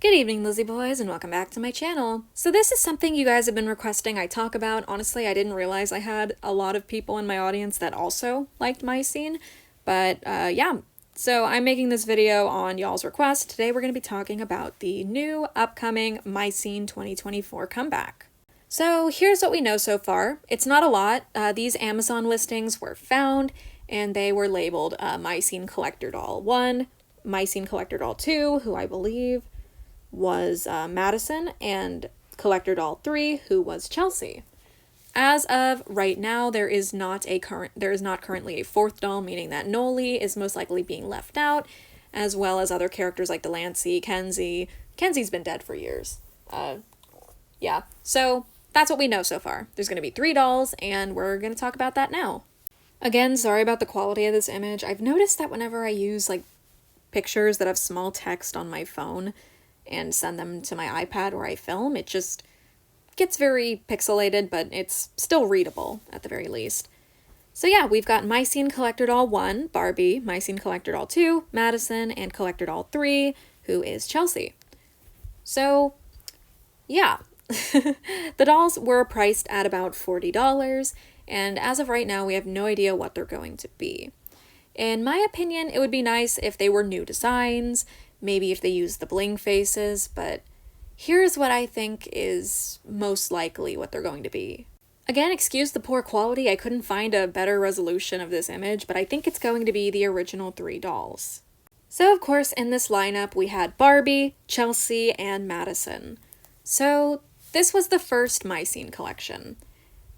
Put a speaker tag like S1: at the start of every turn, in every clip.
S1: Good evening, Lizzie boys, and welcome back to my channel. So this is something you guys have been requesting I talk about. Honestly, I didn't realize I had a lot of people in my audience that also liked my scene, but yeah. So I'm making this video on y'all's request. Today we're going to be talking about the new upcoming My Scene 2024 comeback. So here's what we know so far. It's not a lot. These Amazon listings were found, and they were labeled My Scene Collector Doll 1, My Scene Collector Doll 2, who I believe was Madison, and Collector Doll 3, who was Chelsea. As of right now, there is not currently a fourth doll, meaning that Noie is most likely being left out, as well as other characters like Delancey, Kenzie. Kenzie's been dead for years. Yeah, so that's what we know so far. There's going to be 3 dolls, and we're going to talk about that now. Again, sorry about the quality of this image. I've noticed that whenever I use like pictures that have small text on my phone and send them to my iPad where I film, it just gets very pixelated, but it's still readable at the very least. So yeah, we've got My Scene Collector Doll 1, Barbie, My Scene Collector Doll 2, Madison, and Collector Doll 3, who is Chelsea. So yeah, the dolls were priced at about $40, and as of right now, we have no idea what they're going to be. In my opinion, it would be nice if they were new designs, maybe if they used the bling faces, but here's what I think is most likely what they're going to be. Again, excuse the poor quality, I couldn't find a better resolution of this image, but I think it's going to be the original 3 dolls. So of course, in this lineup, we had Barbie, Chelsea, and Madison. So this was the first My Scene collection.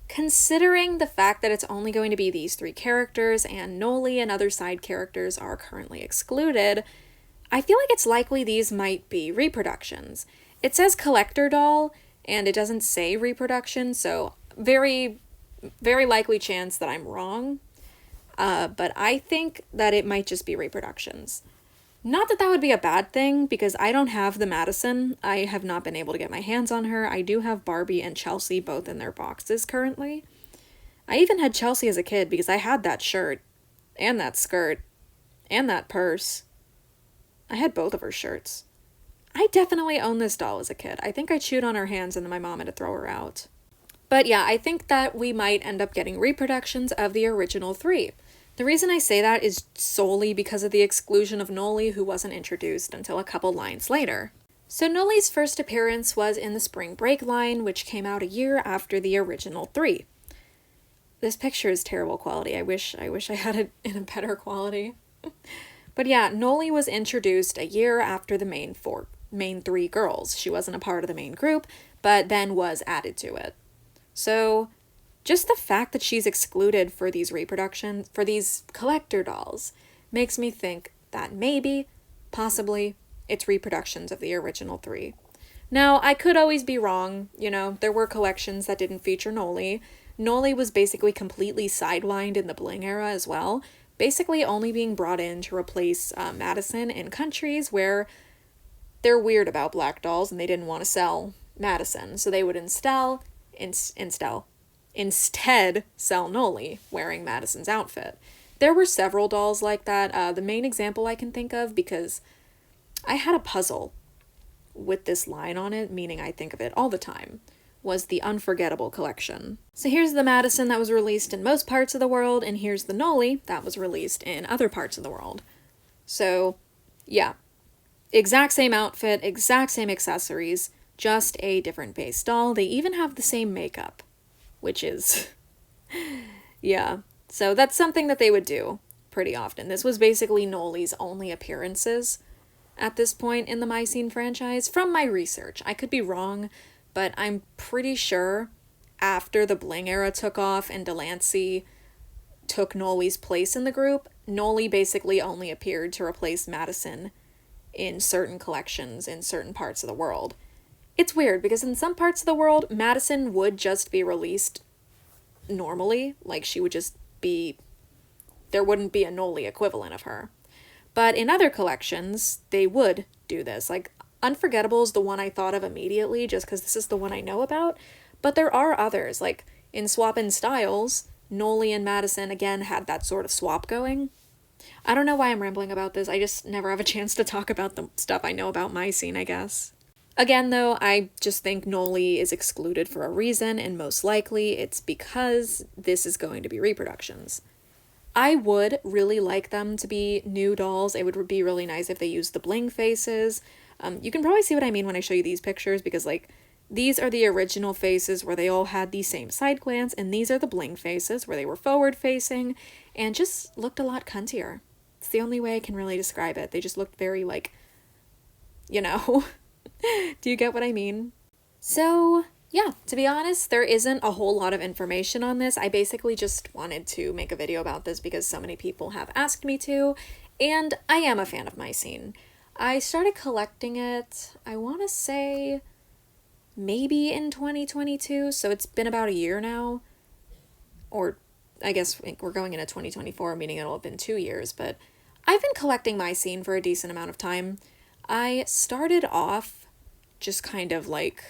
S1: Considering the fact that it's only going to be these 3 characters and Noie and other side characters are currently excluded, I feel like it's likely these might be reproductions. It says collector doll, and it doesn't say reproduction, so very, very likely chance that I'm wrong. But I think that it might just be reproductions. Not that that would be a bad thing, because I don't have the Madison. I have not been able to get my hands on her. I do have Barbie and Chelsea both in their boxes currently. I even had Chelsea as a kid because I had that shirt, and that skirt, and that purse. I had both of her shirts. I definitely owned this doll as a kid. I think I chewed on her hands and then my mom had to throw her out. But yeah, I think that we might end up getting reproductions of the original 3. The reason I say that is solely because of the exclusion of Noie, who wasn't introduced until a couple lines later. So Nolie's first appearance was in the Spring Break line, which came out a year after the original 3. This picture is terrible quality. I wish I had it in a better quality. But yeah, Noie was introduced a year after the main 3 girls. She wasn't a part of the main group, but then was added to it. So just the fact that she's excluded for these reproductions, for these collector dolls, makes me think that maybe, possibly, it's reproductions of the original 3. Now, I could always be wrong. You know, there were collections that didn't feature Noie. Noie was basically completely sidelined in the bling era as well, basically only being brought in to replace Madison in countries where they're weird about black dolls and they didn't want to sell Madison, so they would instead sell Noie wearing Madison's outfit. There were several dolls like that. The main example I can think of, because I had a puzzle with this line on it, meaning I think of it all the time, was the Unforgettable collection. So here's the Madison that was released in most parts of the world, and here's the Noie that was released in other parts of the world. So, yeah. Exact same outfit, exact same accessories, just a different base doll. They even have the same makeup, which is, yeah. So that's something that they would do pretty often. This was basically Nolie's only appearances at this point in the My Scene franchise, from my research. I could be wrong, but I'm pretty sure after the bling era took off and Delancey took Nolie's place in the group, Noie basically only appeared to replace Madison in certain collections in certain parts of the world. It's weird, because in some parts of the world, Madison would just be released normally, like she would just be, there wouldn't be a Noie equivalent of her. But in other collections, they would do this. Like, Unforgettable is the one I thought of immediately, just because this is the one I know about, but there are others, like in Swappin' Styles, Noie and Madison again had that sort of swap going. I don't know why I'm rambling about this, I just never have a chance to talk about the stuff I know about My Scene, I guess. Again, though, I just think Noie is excluded for a reason, and most likely it's because this is going to be reproductions. I would really like them to be new dolls. It would be really nice if they used the bling faces. You can probably see what I mean when I show you these pictures, because like these are the original faces where they all had the same side glance, and these are the bling faces where they were forward facing and just looked a lot cuntier. It's the only way I can really describe it. They just looked very like, you know, do you get what I mean? So yeah, to be honest, there isn't a whole lot of information on this. I basically just wanted to make a video about this because so many people have asked me to, and I am a fan of Mycene. I started collecting it, I want to say, maybe in 2022, so it's been about a year now. Or I guess we're going into 2024, meaning it'll have been 2 years, but I've been collecting Mycene for a decent amount of time. I started off just kind of like,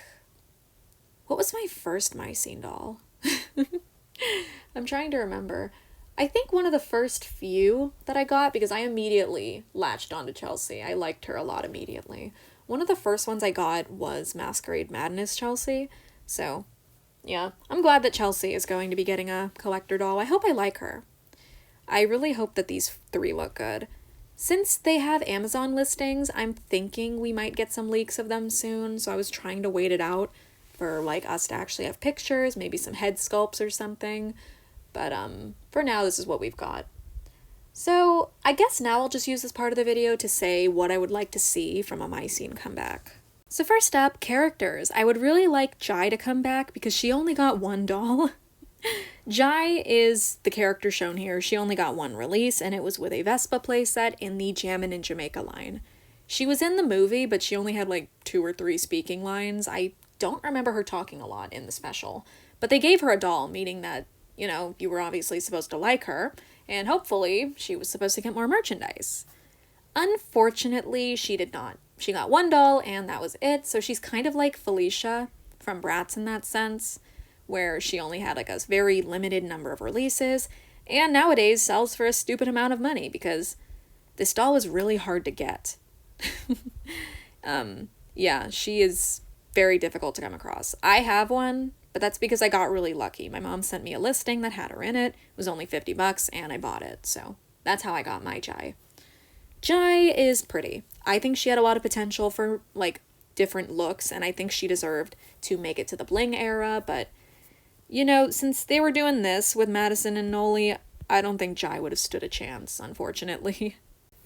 S1: what was my first Mycene doll? I'm trying to remember. I think one of the first few that I got, because I immediately latched onto Chelsea. I liked her a lot immediately. One of the first ones I got was Masquerade Madness Chelsea. So, yeah, I'm glad that Chelsea is going to be getting a collector doll. I hope I like her. I really hope that these 3 look good. Since they have Amazon listings, I'm thinking we might get some leaks of them soon, so I was trying to wait it out for like us to actually have pictures, maybe some head sculpts or something. But for now, this is what we've got. So I guess now I'll just use this part of the video to say what I would like to see from a Mycene comeback. So first up, characters. I would really like Jai to come back because she only got 1 doll. Jai is the character shown here. She only got 1 release, and it was with a Vespa playset in the Jammin' in Jamaica line. She was in the movie, but she only had like 2 or 3 speaking lines. I don't remember her talking a lot in the special, but they gave her a doll, meaning that, you know, you were obviously supposed to like her, and hopefully she was supposed to get more merchandise. Unfortunately, she did not. She got 1 doll, and that was it, so she's kind of like Felicia from Bratz in that sense, where she only had like a very limited number of releases, and nowadays sells for a stupid amount of money because this doll is really hard to get. Yeah, she is very difficult to come across. I have one, but that's because I got really lucky. My mom sent me a listing that had her in it. It was only $50 and I bought it. So that's how I got my Jai. Jai is pretty. I think she had a lot of potential for like different looks, and I think she deserved to make it to the bling era, but you know, since they were doing this with Madison and Noie, I don't think Jai would have stood a chance, unfortunately.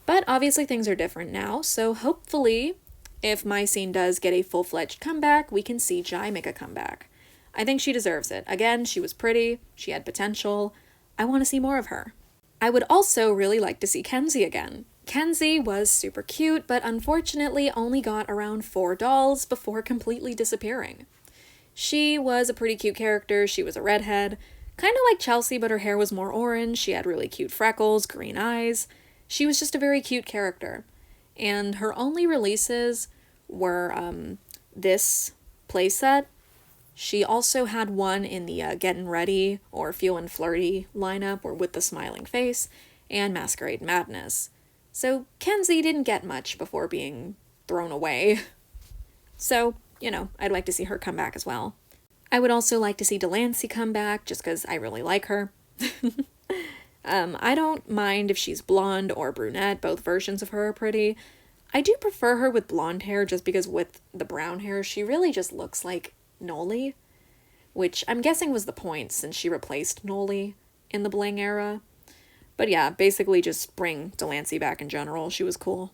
S1: But obviously things are different now, so hopefully if Mycene does get a full-fledged comeback, we can see Jai make a comeback. I think she deserves it. Again, she was pretty, she had potential. I want to see more of her. I would also really like to see Kenzie again. Kenzie was super cute, but unfortunately only got around 4 dolls before completely disappearing. She was a pretty cute character. She was a redhead, kind of like Chelsea, but her hair was more orange. She had really cute freckles, green eyes. She was just a very cute character. And her only releases were this playset. She also had one in the Getting Ready or Feelin' Flirty lineup, or With the Smiling Face, and Masquerade Madness. So Kenzie didn't get much before being thrown away. So, you know, I'd like to see her come back as well. I would also like to see Delancey come back, just because I really like her. I don't mind if she's blonde or brunette, both versions of her are pretty. I do prefer her with blonde hair, just because with the brown hair, she really just looks like Noie, which I'm guessing was the point since she replaced Noie in the bling era. But yeah, basically just bring Delancey back in general, she was cool.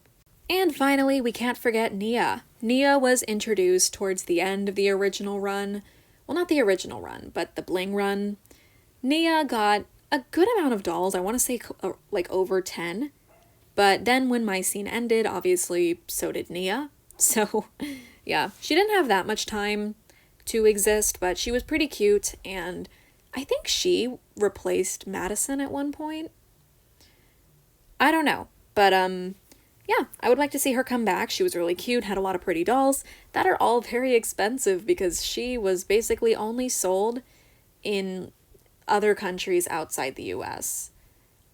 S1: And finally, we can't forget Nia. Nia was introduced towards the end of the original run. Well, not the original run, but the bling run. Nia got a good amount of dolls, I want to say like over 10. But then when Mycene ended, obviously, so did Nia. So, yeah, she didn't have that much time to exist, but she was pretty cute, and I think she replaced Madison at one point. I don't know, but yeah, I would like to see her come back. She was really cute, had a lot of pretty dolls that are all very expensive because she was basically only sold in other countries outside the US.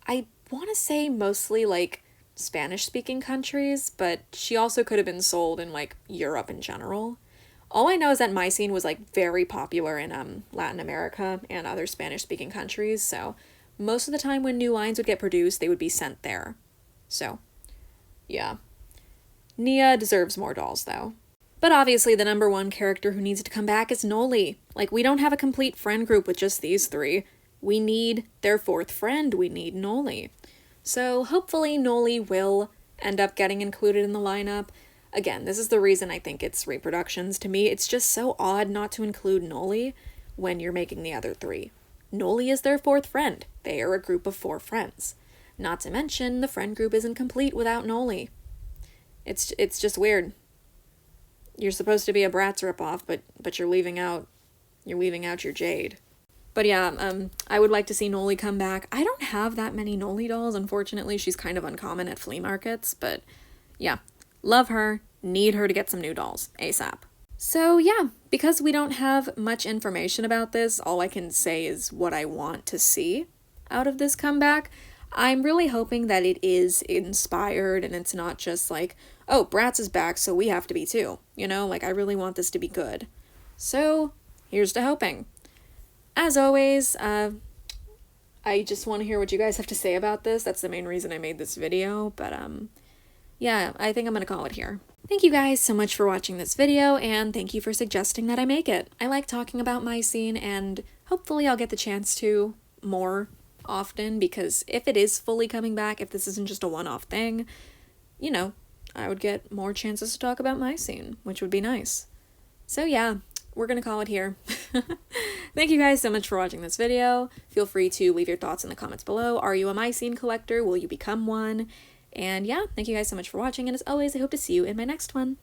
S1: I want to say mostly like Spanish-speaking countries, but she also could have been sold in, like, Europe in general. All I know is that Mycene was, like, very popular in Latin America and other Spanish-speaking countries, so most of the time when new lines would get produced, they would be sent there. So, yeah. Nia deserves more dolls, though. But obviously the number one character who needs to come back is Noie. Like, we don't have a complete friend group with just these three. We need their fourth friend. We need Noie. So hopefully Noie will end up getting included in the lineup. Again, this is the reason I think it's Reproductions. To me, it's just so odd not to include Noie when you're making the other three. Noie is their fourth friend. They are a group of 4 friends. Not to mention, the friend group isn't complete without Noie. It's just weird. You're supposed to be a Bratz ripoff, but you're leaving out your Jade. But yeah, I would like to see Noie come back. I don't have that many Noie dolls, unfortunately. She's kind of uncommon at flea markets, but yeah. Love her, need her to get some new dolls, ASAP. So yeah, because we don't have much information about this, all I can say is what I want to see out of this comeback. I'm really hoping that it is inspired and it's not just like, oh, Bratz is back, so we have to be too. You know, like, I really want this to be good. So, here's to hoping. As always, I just want to hear what you guys have to say about this. That's the main reason I made this video, but yeah, I think I'm gonna call it here. Thank you guys so much for watching this video, and thank you for suggesting that I make it. I like talking about Mycene, and hopefully I'll get the chance to more often, because if it is fully coming back, if this isn't just a one-off thing, you know, I would get more chances to talk about Mycene, which would be nice. So yeah, we're gonna call it here. Thank you guys so much for watching this video. Feel free to leave your thoughts in the comments below. Are you a Mycene collector? Will you become one? And yeah, thank you guys so much for watching, and as always, I hope to see you in my next one.